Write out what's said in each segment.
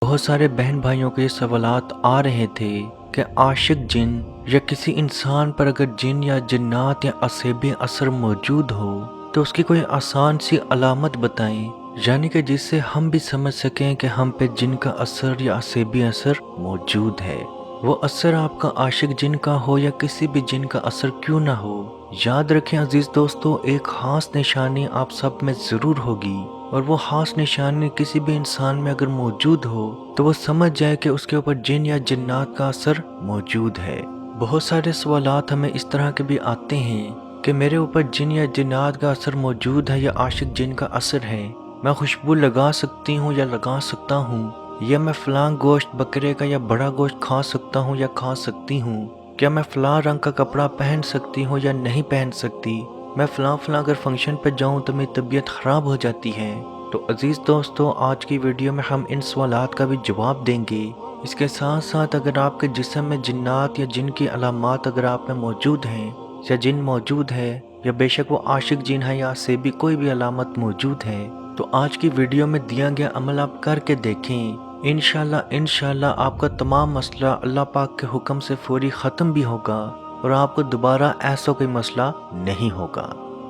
بہت سارے بہن بھائیوں کے سوالات آ رہے تھے کہ عاشق جن یا کسی انسان پر اگر جن یا جنات یا عصیبی اثر موجود ہو تو اس کی کوئی آسان سی علامت بتائیں، یعنی کہ جس سے ہم بھی سمجھ سکیں کہ ہم پہ جن کا اثر یا عصیبی اثر موجود ہے۔ وہ اثر آپ کا عاشق جن کا ہو یا کسی بھی جن کا اثر کیوں نہ ہو، یاد رکھیں عزیز دوستو، ایک خاص نشانی آپ سب میں ضرور ہوگی، اور وہ خاص نشانی کسی بھی انسان میں اگر موجود ہو تو وہ سمجھ جائے کہ اس کے اوپر جن یا جنات کا اثر موجود ہے۔ بہت سارے سوالات ہمیں اس طرح کے بھی آتے ہیں کہ میرے اوپر جن یا جنات کا اثر موجود ہے یا عاشق جن کا اثر ہے، میں خوشبو لگا سکتی ہوں یا لگا سکتا ہوں، یا میں فلاں گوشت بکرے کا یا بڑا گوشت کھا سکتا ہوں یا کھا سکتی ہوں، کیا میں فلاں رنگ کا کپڑا پہن سکتی ہوں یا نہیں پہن سکتی، میں فلاں اگر فنکشن پہ جاؤں تو میری طبیعت خراب ہو جاتی ہے۔ تو عزیز دوستو، آج کی ویڈیو میں ہم ان سوالات کا بھی جواب دیں گے۔ اس کے ساتھ ساتھ اگر آپ کے جسم میں جنات یا جن کی علامات اگر آپ میں موجود ہیں یا جن موجود ہے، یا بے شک وہ عاشق جن ہے یا عصیبی کوئی بھی علامت موجود ہے، تو آج کی ویڈیو میں دیا گیا عمل آپ کر کے دیکھیں۔ انشاءاللہ آپ کا تمام مسئلہ اللہ پاک کے حکم سے فوری ختم بھی ہوگا اور آپ کو دوبارہ ایسا کوئی مسئلہ نہیں ہوگا۔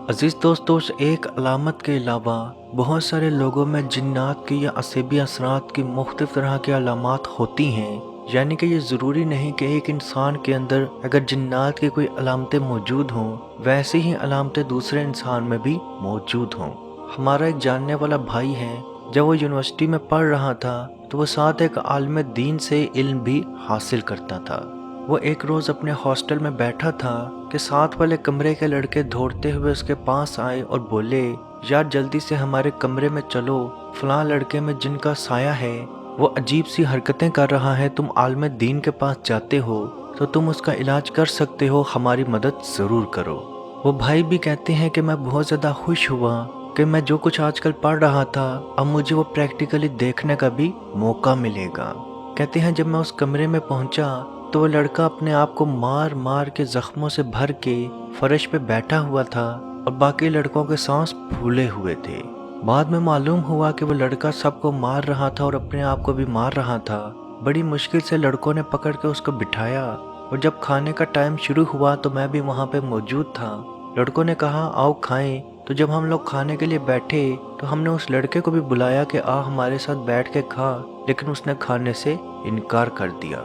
عزیز دوستو، اس ایک علامت کے علاوہ بہت سارے لوگوں میں جنات کی یا عصیبی اثرات کی مختلف طرح کی علامات ہوتی ہیں، یعنی کہ یہ ضروری نہیں کہ ایک انسان کے اندر اگر جنات کی کوئی علامتیں موجود ہوں ویسی ہی علامتیں دوسرے انسان میں بھی موجود ہوں۔ ہمارا ایک جاننے والا بھائی ہے، جب وہ یونیورسٹی میں پڑھ رہا تھا تو وہ ساتھ ایک عالم دین سے علم بھی حاصل کرتا تھا۔ وہ ایک روز اپنے ہاسٹل میں بیٹھا تھا کہ ساتھ والے کمرے کے لڑکے دوڑتے ہوئے اس کے پاس آئے اور بولے، یار جلدی سے ہمارے کمرے میں چلو، فلاں لڑکے میں جن کا سایہ ہے، وہ عجیب سی حرکتیں کر رہا ہے، تم عالم دین کے پاس جاتے ہو تو تم اس کا علاج کر سکتے ہو، ہماری مدد ضرور کرو۔ وہ بھائی بھی کہتے ہیں کہ میں بہت زیادہ خوش ہوا کہ میں جو کچھ آج کل پڑھ رہا تھا اب مجھے وہ پریکٹیکلی دیکھنے کا بھی موقع ملے گا۔ کہتے ہیں جب میں اس کمرے میں پہنچا تو وہ لڑکا اپنے آپ کو مار مار کے زخموں سے بھر کے فرش پہ بیٹھا ہوا تھا اور باقی لڑکوں کے سانس پھولے ہوئے تھے۔ بعد میں معلوم ہوا کہ وہ لڑکا سب کو مار رہا تھا اور اپنے آپ کو بھی مار رہا تھا۔ بڑی مشکل سے لڑکوں نے پکڑ کے اس کو بٹھایا اور جب کھانے کا ٹائم شروع ہوا تو میں بھی وہاں پہ موجود تھا۔ لڑکوں نے کہا آؤ کھائیں، تو جب ہم لوگ کھانے کے لیے بیٹھے تو ہم نے اس لڑکے کو بھی بلایا کہ آ ہمارے ساتھ بیٹھ کے کھا، لیکن اس نے کھانے سے انکار کر دیا۔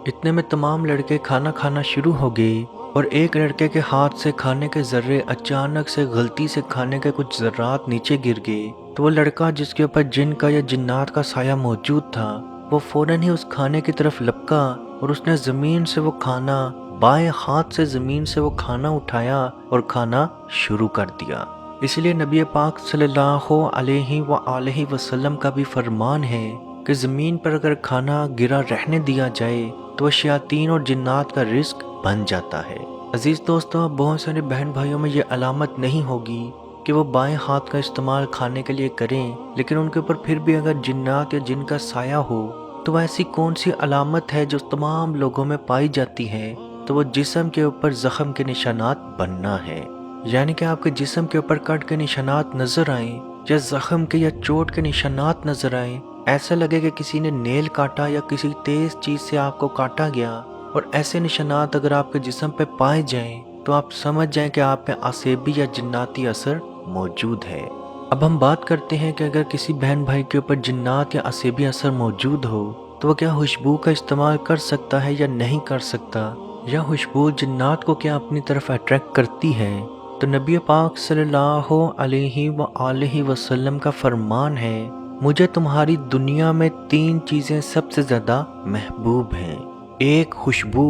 اتنے میں تمام لڑکے کھانا کھانا شروع ہو گئے اور ایک لڑکے کے ہاتھ سے کھانے کے ذرے اچانک سے غلطی سے کھانے کے کچھ ذرات نیچے گر گئے، تو وہ لڑکا جس کے اوپر جن کا یا جنات کا سایہ موجود تھا وہ فوراً ہی اس کھانے کی طرف لپکا اور اس نے زمین سے وہ کھانا، بائیں ہاتھ سے زمین سے وہ کھانا اٹھایا اور کھانا شروع کر دیا۔ اس لیے نبی پاک صلی اللہ علیہ وآلہ وسلم کا بھی فرمان ہے کہ زمین پر اگر کھانا گرا رہنے دیا جائے تو وہ شیاطین اور جنات کا رزق بن جاتا ہے۔ عزیز دوستو، بہت سارے بہن بھائیوں میں یہ علامت نہیں ہوگی کہ وہ بائیں ہاتھ کا استعمال کھانے کے لیے کریں، لیکن ان کے اوپر پھر بھی اگر جنات یا جن کا سایہ ہو تو ایسی کون سی علامت ہے جو تمام لوگوں میں پائی جاتی ہے؟ تو وہ جسم کے اوپر زخم کے نشانات بننا ہے، یعنی کہ آپ کے جسم کے اوپر کٹ کے نشانات نظر آئیں یا زخم کے یا چوٹ کے نشانات نظر آئیں، ایسا لگے کہ کسی نے نیل کاٹا یا کسی تیز چیز سے آپ کو کاٹا گیا، اور ایسے نشانات اگر آپ کے جسم پہ پائے جائیں تو آپ سمجھ جائیں کہ آپ میں عصیبی یا جناتی اثر موجود ہے۔ اب ہم بات کرتے ہیں کہ اگر کسی بہن بھائی کے اوپر جنات یا عصیبی اثر موجود ہو تو وہ کیا خوشبو کا استعمال کر سکتا ہے یا نہیں کر سکتا، یا خوشبو جنات کو کیا اپنی طرف اٹریکٹ کرتی ہے؟ تو نبی پاک صلی اللہ علیہ وآلہ وسلم کا فرمان ہے، مجھے تمہاری دنیا میں 3 چیزیں سب سے زیادہ محبوب ہیں، 1 خوشبو،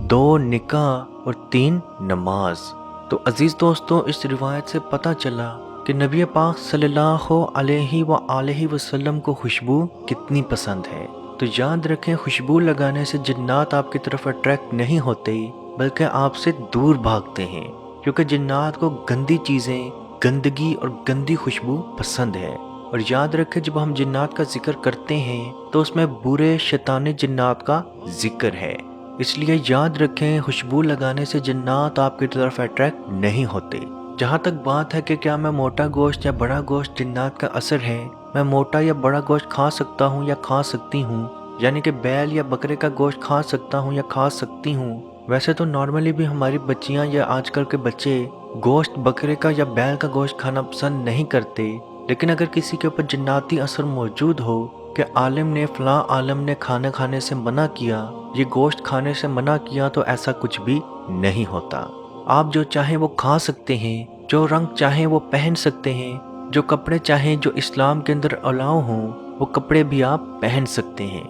2 نکاح اور 3 نماز۔ تو عزیز دوستو، اس روایت سے پتہ چلا کہ نبی پاک صلی اللہ علیہ وآلہ وسلم کو خوشبو کتنی پسند ہے۔ تو یاد رکھیں، خوشبو لگانے سے جنات آپ کی طرف اٹریکٹ نہیں ہوتے بلکہ آپ سے دور بھاگتے ہیں، کیونکہ جنات کو گندی چیزیں، گندگی اور گندی خوشبو پسند ہے۔ اور یاد رکھیں، جب ہم جنات کا ذکر کرتے ہیں تو اس میں برے شیطانی جنات کا ذکر ہے، اس لیے یاد رکھیں خوشبو لگانے سے جنات آپ کی طرف اٹریکٹ نہیں ہوتے۔ جہاں تک بات ہے کہ کیا میں موٹا گوشت یا بڑا گوشت جنات کا اثر ہے، میں موٹا یا بڑا گوشت کھا سکتا ہوں یا کھا سکتی ہوں، یعنی کہ بیل یا بکرے کا گوشت کھا سکتا ہوں یا کھا سکتی ہوں۔ ویسے تو نارملی بھی ہماری بچیاں یا آج کل کے بچے گوشت بکرے کا یا بیل کا گوشت کھانا پسند نہیں کرتے، لیکن اگر کسی کے اوپر جناتی اثر موجود ہو کہ عالم نے فلاں عالم نے کھانا کھانے سے منع کیا، یہ گوشت کھانے سے منع کیا، تو ایسا کچھ بھی نہیں ہوتا۔ آپ جو چاہیں وہ کھا سکتے ہیں، جو رنگ چاہیں وہ پہن سکتے ہیں، جو کپڑے چاہیں جو اسلام کے اندر الاؤ ہوں وہ کپڑے بھی آپ پہن سکتے ہیں۔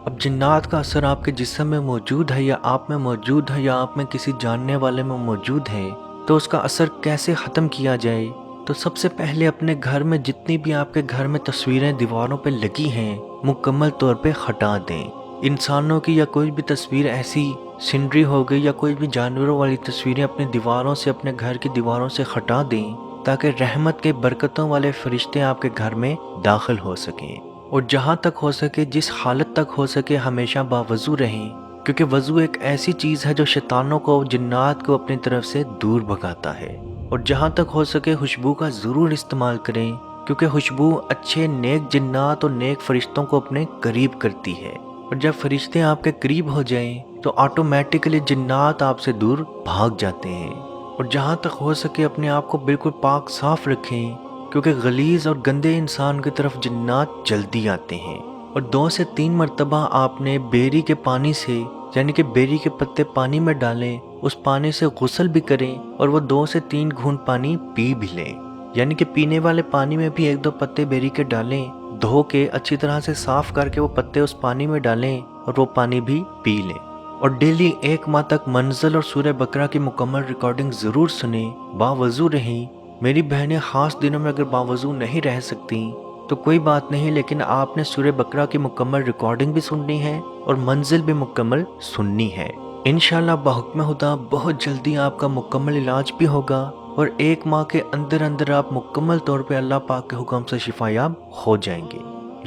اب جنات کا اثر آپ کے جسم میں موجود ہے یا آپ میں موجود ہے یا آپ میں کسی جاننے والے میں موجود ہے، تو اس کا اثر کیسے ختم کیا جائے؟ تو سب سے پہلے اپنے گھر میں جتنی بھی آپ کے گھر میں تصویریں دیواروں پہ لگی ہیں مکمل طور پہ ہٹا دیں۔ انسانوں کی یا کوئی بھی تصویر ایسی سینری ہو گئی یا کوئی بھی جانوروں والی تصویریں اپنی دیواروں سے اپنے گھر کی دیواروں سے ہٹا دیں، تاکہ رحمت کے برکتوں والے فرشتے آپ کے گھر میں داخل ہو سکیں، اور جہاں تک ہو سکے جس حالت تک ہو سکے ہمیشہ باوضو رہیں، کیونکہ وضو ایک ایسی چیز ہے جو شیطانوں کو جنات کو اپنی طرف سے دور بھگاتا ہے۔ اور جہاں تک ہو سکے خوشبو کا ضرور استعمال کریں، کیونکہ خوشبو اچھے نیک جنات اور نیک فرشتوں کو اپنے قریب کرتی ہے، اور جب فرشتے آپ کے قریب ہو جائیں تو آٹومیٹکلی جنات آپ سے دور بھاگ جاتے ہیں۔ اور جہاں تک ہو سکے اپنے آپ کو بالکل پاک صاف رکھیں، کیونکہ غلیظ اور گندے انسان کی طرف جنات جلدی آتے ہیں۔ اور 2 سے 3 مرتبہ آپ نے بیری کے پانی سے، یعنی کہ بیری کے پتے پانی میں ڈالیں، اس پانی سے غسل بھی کریں، اور وہ 2 سے 3 گھونٹ پانی پی بھی لیں، یعنی کہ پینے والے پانی میں بھی 1 2 پتے بیری کے ڈالیں، دھو کے اچھی طرح سے صاف کر کے وہ پتے اس پانی میں ڈالیں اور وہ پانی بھی پی لیں۔ اور ڈیلی 1 ماہ تک منزل اور سورہ بقرہ کی مکمل ریکارڈنگ ضرور سنیں، باوضو رہیں۔ میری بہنیں خاص دنوں میں اگر باوضو نہیں رہ سکتی تو کوئی بات نہیں، لیکن آپ نے سورہ بقرہ کی مکمل ریکارڈنگ بھی سننی ہے اور منزل بھی مکمل سننی ہے۔ انشاءاللہ بحکم خدا بہت جلدی آپ کا مکمل علاج بھی ہوگا، اور 1 ماہ کے اندر اندر آپ مکمل طور پہ اللہ پاک کے حکم سے شفا یاب ہو جائیں گے۔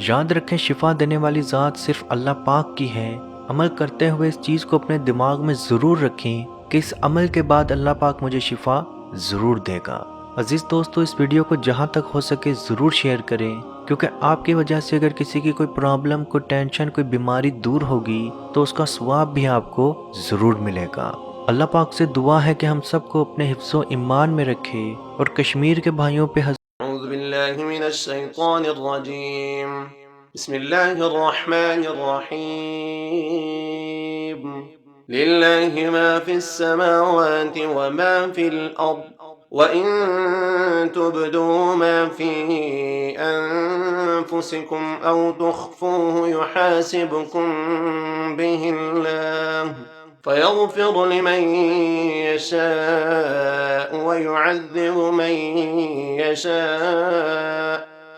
یاد رکھیں شفا دینے والی ذات صرف اللہ پاک کی ہے۔ عمل کرتے ہوئے اس چیز کو اپنے دماغ میں ضرور رکھیں کہ اس عمل کے بعد اللہ پاک مجھے شفا ضرور دے گا۔ عزیز دوستو، اس ویڈیو کو جہاں تک ہو سکے ضرور شیئر کریں، کیونکہ آپ کی وجہ سے اگر کسی کی کوئی پرابلم، کوئی ٹینشن، کوئی بیماری دور ہوگی تو اس کا ثواب بھی آپ کو ضرور ملے گا۔ اللہ پاک سے دعا ہے کہ ہم سب کو اپنے حفظ و ایمان میں رکھے، اور کشمیر کے بھائیوں پہ اعوذ باللہ من الشیطان الرجیم، بسم اللہ الرحمن الرحیم، للہ ما فی السماوات وما فی الارض، وَإِن تُبْدُوا مَا فِي أَنفُسِكُمْ أَوْ تُخْفُوهُ يُحَاسِبْكُم بِهِ اللَّهُ فَيَغْفِرُ لِمَن يَشَاءُ وَيُعَذِّبُ مَن يَشَاءُ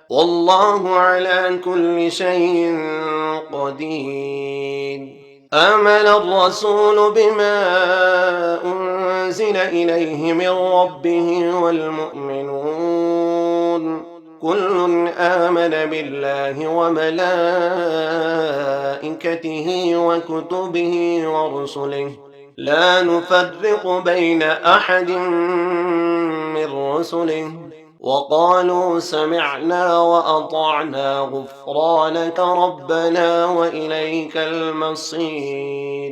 وَاللَّهُ عَلَى كُلِّ شَيْءٍ قَدِيرٌ۔ آمن الرسول بما أنزل إليه من ربه والمؤمنون كل آمن بالله وملائكته وكتبه ورسله لا نفرق بين أحد من رسله وقالوا سمعنا وأطعنا غفرانك ربنا وإليك المصير۔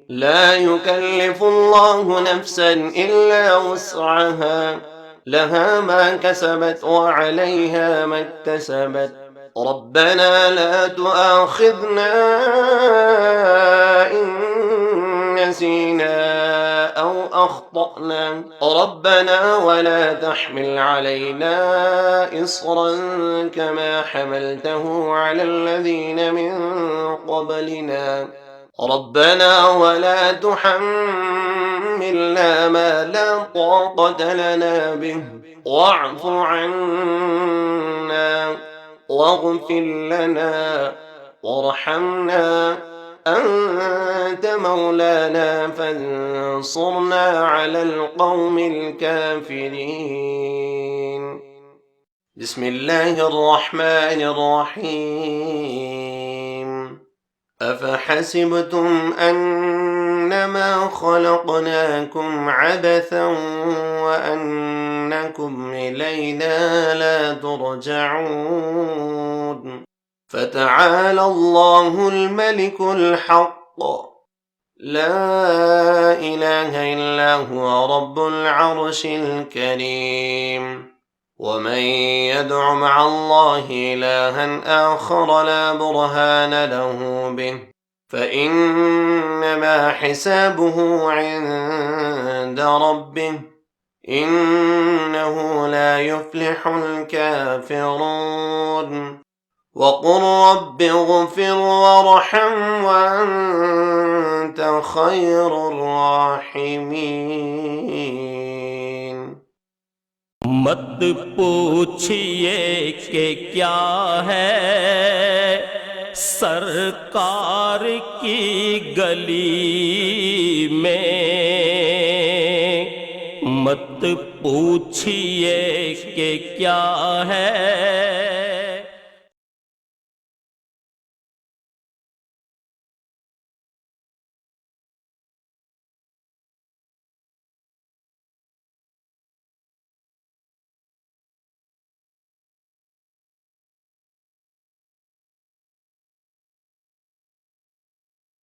لا يكلف الله نفسا إلا وسعها، لها ما كسبت وعليها ما اكتسبت، ربنا لا تؤاخذنا إن نسينا أو أخطأنا، ربنا ولا تحمل علينا إصرا كما حملته على الذين من قبلنا، ربنا ولا تحملنا ما لا طاقة لنا به، واعف عنا واغفر لنا وارحمنا، أنت مولانا فانصرنا على القوم الكافرين۔ بسم الله الرحمن الرحيم۔ أفحسبتم أنما إنما خلقناكم عبثا وأنكم إلينا لا ترجعون فتعالى الله الملك الحق لا إله إلا هو رب العرش الكريم ومن يدع مع الله إلها آخر لا برهان له به فإنما حسابه عند ربه إنه لا يفلح الكافرون وقل رب اغفر وارحم وأنت خير الراحمين مت پوچھئے کہ کیا ہے سرکار کی گلی میں، مت پوچھئے کہ کیا ہے